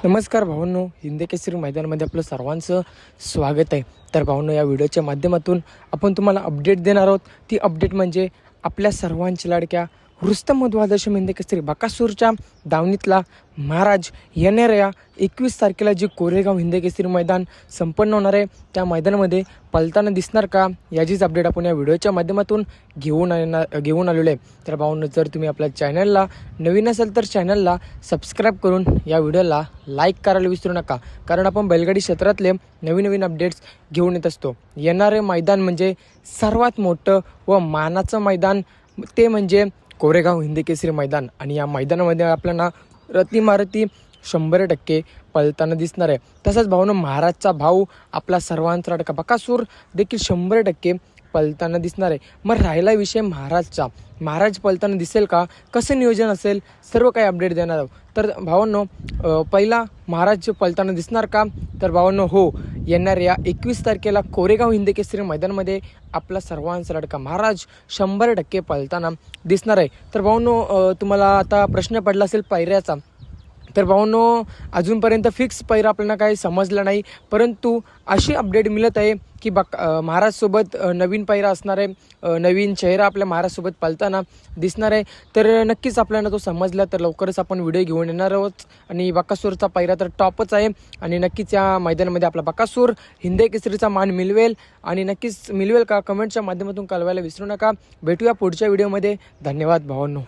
नमस्कार भावांनो, हिंद केसरी मैदानामध्ये आपलं सर्वांचं स्वागत आहे. तर भावांनो, या व्हिडिओच्या माध्यमातून आपण तुम्हाला अपडेट देणार आहोत. ती अपडेट म्हणजे आपल्या सर्वांच्या लाडक्या रुस्तम द्वादशी हिंद केसरी बकासूरच्या दावणीतला महाराज येणाऱ्या 21 तारखेला जे कोरेगाव हिंद केसरी मैदान संपन्न होणार आहे, त्या मैदानामध्ये पलताना दिसणार का, याचीच अपडेट आपण या व्हिडिओच्या माध्यमातून घेऊन आलेलो आहे. तर भावांनो, जर तुम्ही आपल्या चॅनलला नवीन असेल तर चॅनलला सबस्क्राईब करून या व्हिडिओला लाईक करायला विसरू नका, कारण आपण बैलगाडी क्षेत्रातले नवीन अपडेट्स घेऊन येत असतो. येणारे मैदान म्हणजे सर्वात मोठं व मानाचं मैदान, ते म्हणजे कोरेगाव हिंद केसरी मैदान. आणि या मैदानामध्ये आपल्याला रतीमारती 100% पळताना दिसणार आहे. तसंच भाऊनं महाराजचा भाऊ आपला सर्वांचा लाडका बकासूर देखील 100% पळताना दिसणार आहे. मग राहिला विषय महाराजचा. महाराज पळताना दिसेल का, कसं नियोजन असेल, सर्व काही अपडेट देणार आहोत. तर भावांनो, पहिला महाराज पळताना दिसणार का, तर भावांनो हो, येणाऱ्या 21 तारखेला कोरेगाव हिंद केसरी मैदानामध्ये आपला सर्वांचा लाडका महाराज 100% पळताना दिसणार आहे. तर भावांनो, तुम्हाला आता प्रश्न पडला असेल पायऱ्याचा. तर भावांनो, अजूनपर्यंत फिक्स पैरा आपल्याला काही समजलं नाही, परंतु अशी अपडेट मिळत आहे की महाराजसोबत नवीन पैरा असणार आहे, नवीन चेहरा आपल्या महाराजसोबत पळताना दिसणार आहे. तर नक्कीच आपल्याला तो समजला तर लवकरच आपण व्हिडिओ घेऊन येणार आहोत. आणि बकासूरचा पैरा तर टॉपच आहे, आणि नक्कीच या मैदानामध्ये आपला बकासूर हिंद केसरीचा मान मिळवेल, आणि नक्कीच मिळवेल का, कमेंटच्या माध्यमातून कळवायला विसरू नका. भेटूया पुढच्या व्हिडिओमध्ये. धन्यवाद भावांनो.